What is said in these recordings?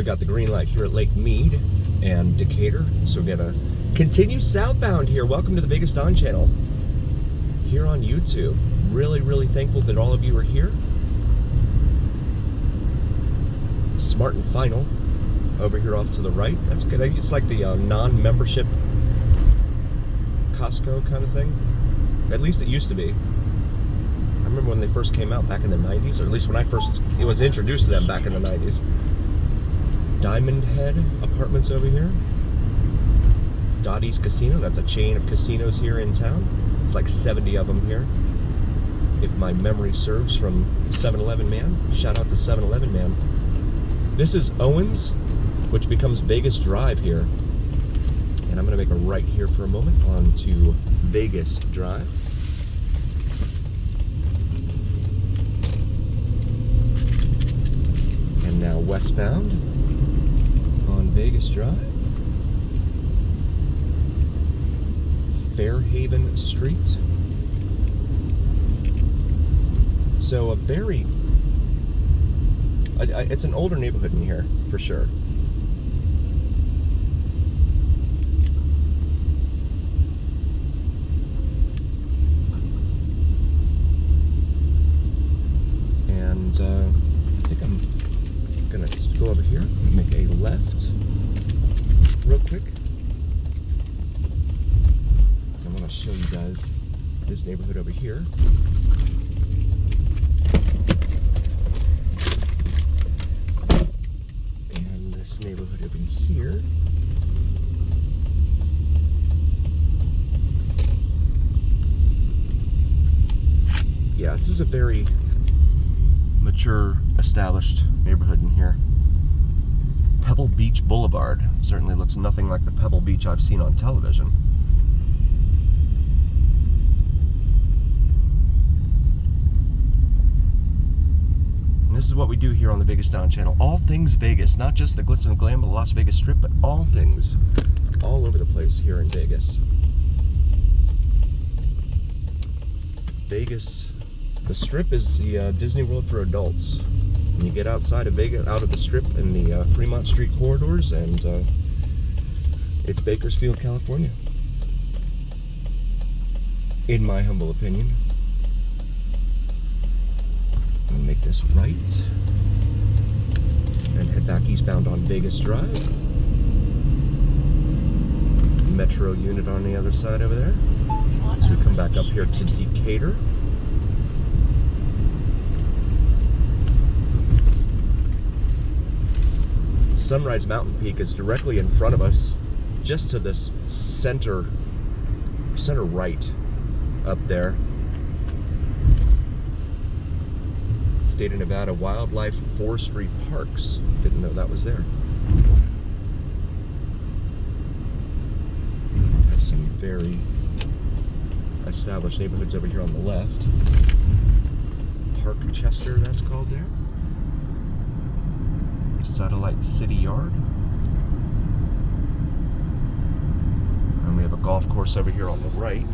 We got the green light here at Lake Mead and Decatur, so we're gonna continue southbound here. Welcome to the Vegas Dawn channel here on YouTube. Really thankful that all of you are here. Smart and Final over here off to the right. That's good. It's like the non-membership Costco kind of thing. At least it used to be. I remember when they first came out back in the 90s, or at least when it was introduced to them back in the 90s. Diamond Head Apartments over here. Dottie's Casino, that's a chain of casinos here in town. It's like 70 of them here, if my memory serves, from 7-Eleven Man. Shout out to 7-Eleven Man. This is Owens, which becomes Vegas Drive here. And I'm going to make a right here for a moment onto Vegas Drive. And now westbound on Vegas Drive. Fairhaven Street. So it's an older neighborhood in here, for sure. And I think I'm gonna go over here and make a left real quick. I want to show you guys this neighborhood over here. And this neighborhood over here. Yeah, this is a very mature, established neighborhood in here. Pebble Beach Boulevard certainly looks nothing like the Pebble Beach I've seen on television. And this is what we do here on the Vegas Dawn channel. All things Vegas, not just the glitz and glam of the Las Vegas Strip, but all things, all over the place here in Vegas. Vegas, the Strip is the Disney World for adults. And you get outside of Vegas, out of the Strip in the Fremont Street corridors, and it's Bakersfield, California. In my humble opinion. I'm gonna make this right and head back eastbound on Vegas Drive. Metro unit on the other side over there. As we come back up here to Decatur. Sunrise Mountain Peak is directly in front of us, just to this center right up there. State of Nevada Wildlife Forestry Parks. Didn't know that was there. Have some very established neighborhoods over here on the left. Park Chester, that's called there. Satellite City Yard. And we have a golf course over here on the right.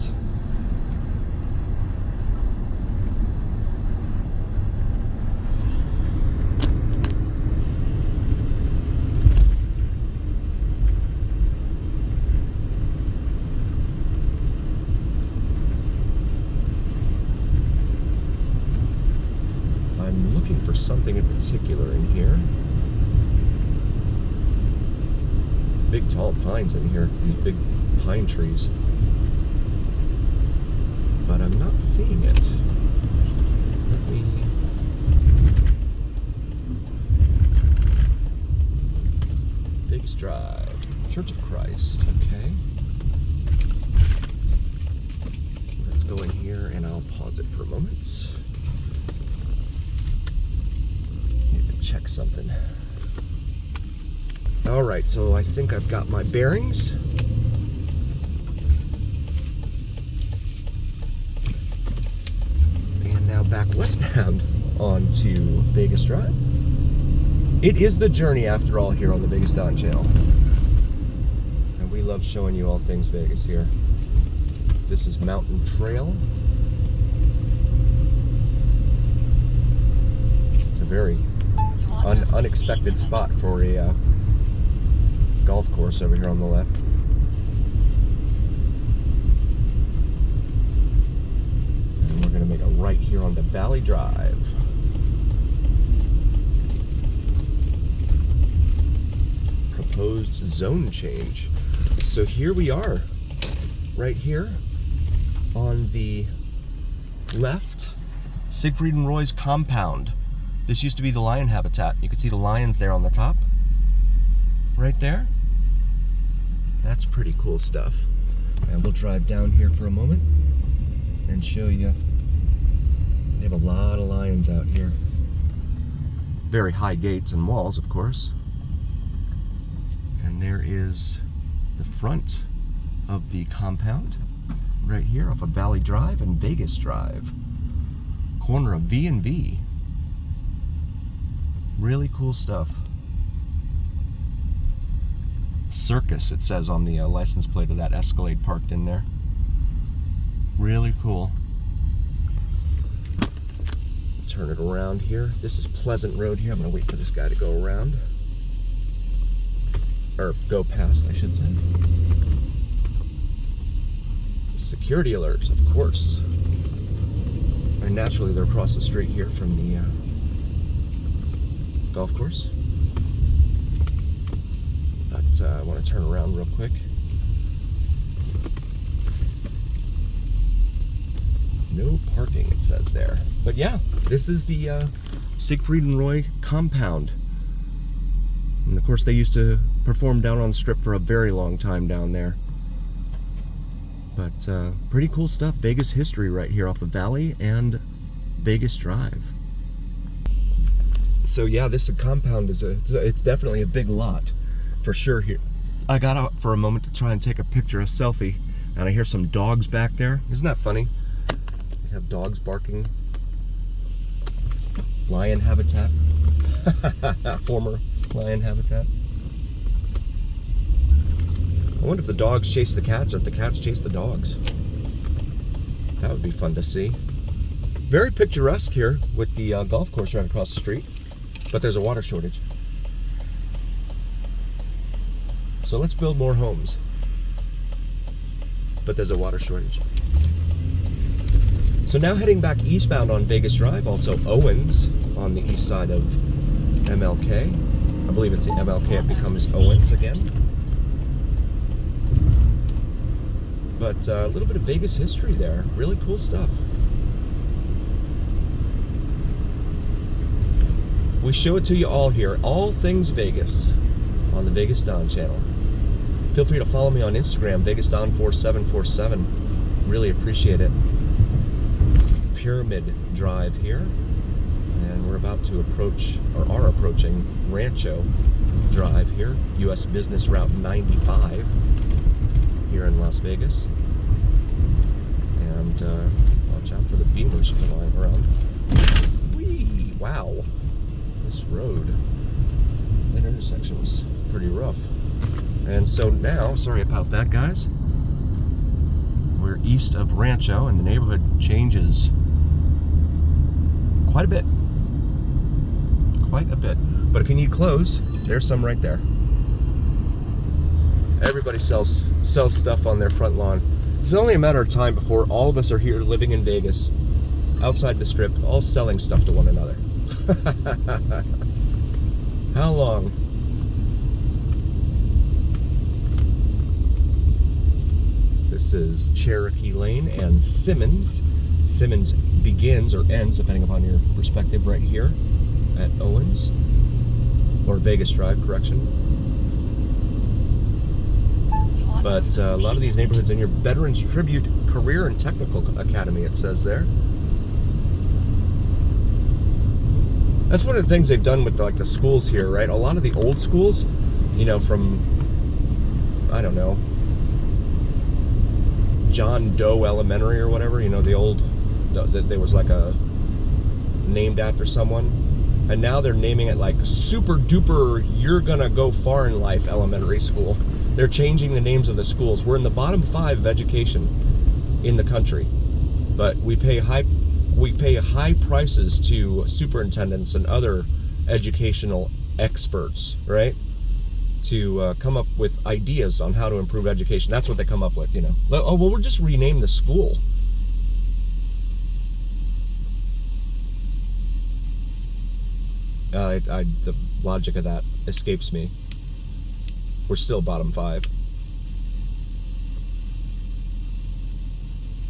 I'm looking for something in particular in here. Big tall pines in here, these big pine trees. But I'm not seeing it. Let me... Vegas Drive, Church of Christ, okay. Let's go in here and I'll pause it for a moment. Need to check something. Alright, so I think I've got my bearings. And now back westbound onto Vegas Drive. It is the journey after all here on the Vegas Dawn channel. And we love showing you all things Vegas here. This is Mountain Trail. It's a very unexpected spot for a golf course over here on the left. And we're going to make a right here on the Valley Drive. Proposed zone change. So here we are, right here on the left, Siegfried and Roy's compound. This used to be the lion habitat. You can see the lions there on the top, right there. That's pretty cool stuff. And we'll drive down here for a moment and show you. They have a lot of lions out here. Very high gates and walls, of course. And there is the front of the compound right here off of Valley Drive and Vegas Drive. Corner of V and V. Really cool stuff. Circus, it says on the license plate of that Escalade parked in there. Really cool. Turn it around here. This is Pleasant Road here. I'm going to wait for this guy to go around. Or go past, I should say. Security alerts, of course. And naturally, they're across the street here from the golf course. But I want to turn around real quick. No parking, it says there. But yeah, this is the Siegfried and Roy compound. And of course, they used to perform down on the strip for a very long time down there. But pretty cool stuff. Vegas history right here off of Valley and Vegas Drive. So yeah, this compound is it's definitely a big lot for sure here. I got out for a moment to try and take a picture, a selfie, and I hear some dogs back there. Isn't that funny? They have dogs barking. Lion habitat. Former lion habitat. I wonder if the dogs chase the cats or if the cats chase the dogs. That would be fun to see. Very picturesque here with the golf course right across the street, but there's a water shortage. So let's build more homes, but there's a water shortage. So now heading back eastbound on Vegas Drive, also Owens on the east side of MLK. I believe it's the MLK, it becomes Owens again. But a little bit of Vegas history there. Really cool stuff. We show it to you all here. All things Vegas on the Vegas Don channel. Feel free to follow me on Instagram, VegasDon4747. Really appreciate it. Pyramid Drive here. And we're about to approach, or are approaching, Rancho Drive here. US Business Route 95. Here in Las Vegas. And watch out for the Beamers flying around. Whee! Wow. This road, that intersection was pretty rough. And so now, sorry about that, guys. We're east of Rancho and the neighborhood changes quite a bit. Quite a bit. But if you need clothes, there's some right there. Everybody sells stuff on their front lawn. It's only a matter of time before all of us are here living in Vegas, outside the strip, all selling stuff to one another. How long? This is Cherokee Lane and Simmons. Simmons begins or ends, depending upon your perspective, right here at Owens, or Vegas Drive, correction. But a lot of these neighborhoods in your Veterans Tribute Career and Technical Academy, it says there. That's one of the things they've done with like the schools here, right? A lot of the old schools, you know, from, I don't know, John Doe Elementary or whatever, you know, the old, there was like a, named after someone. And now they're naming it like Super Duper You're Gonna Go Far in Life Elementary School. They're changing the names of the schools. We're in the bottom 5 of education in the country, but we pay high prices to superintendents and other educational experts, right? To come up with ideas on how to improve education. That's what they come up with, you know. Oh, well, we'll just rename the school. The logic of that escapes me. We're still bottom 5.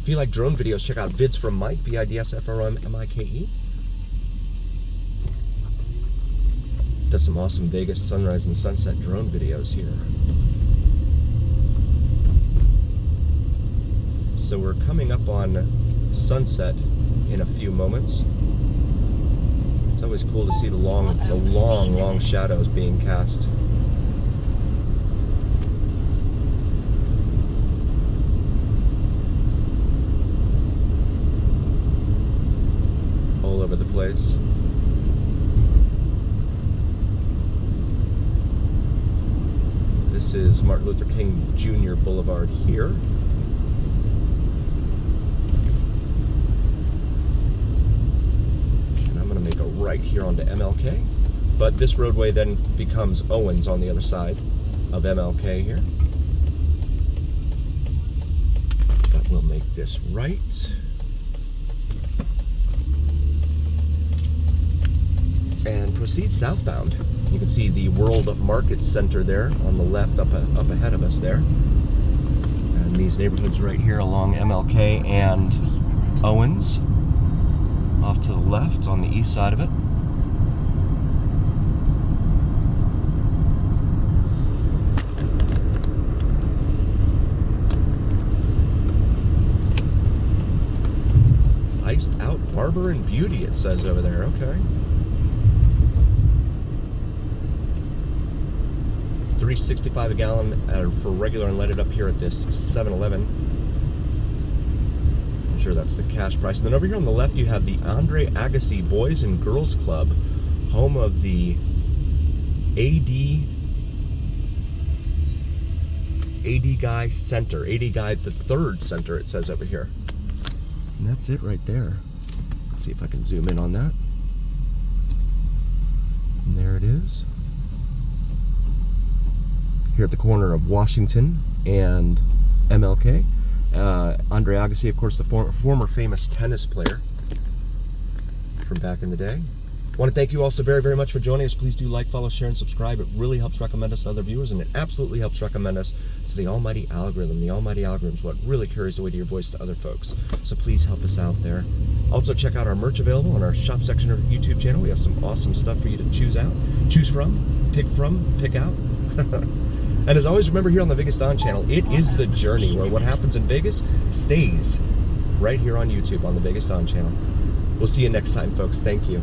If you like drone videos, check out Vids from Mike, VIDSFROMMIKE. Does some awesome Vegas sunrise and sunset drone videos here. So we're coming up on sunset in a few moments. It's always cool to see the long shadows being cast. All over the place. This is Martin Luther King Jr. Boulevard here. And I'm going to make a right here onto MLK. But this roadway then becomes Owens on the other side of MLK here. But we'll make this right. And proceed southbound. You can see the World Market Center there on the left, up ahead of us there. And these neighborhoods right here along MLK and Owens, off to the left on the east side of it. Iced out Barber and Beauty, it says over there. Okay. $3.65 a gallon for regular unleaded up here at this 7-Eleven. I'm sure that's the cash price. And then over here on the left, you have the Andre Agassi Boys and Girls Club, home of the AD Guy Center. AD Guy the third center, it says over here. And that's it right there. Let's see if I can zoom in on that. And there it is. Here at the corner of Washington and MLK. Andre Agassi, of course, the former famous tennis player from back in the day. I want to thank you all so very, very much for joining us. Please do like, follow, share, and subscribe. It really helps recommend us to other viewers, and it absolutely helps recommend us to the almighty algorithm. The almighty algorithm is what really carries the weight of your voice to other folks. So please help us out there. Also, check out our merch available on our shop section of our YouTube channel. We have some awesome stuff for you to choose from, pick out. And as always, remember here on the Vegas Don channel, it is the journey where what happens in Vegas stays right here on YouTube on the Vegas Don channel. We'll see you next time, folks. Thank you.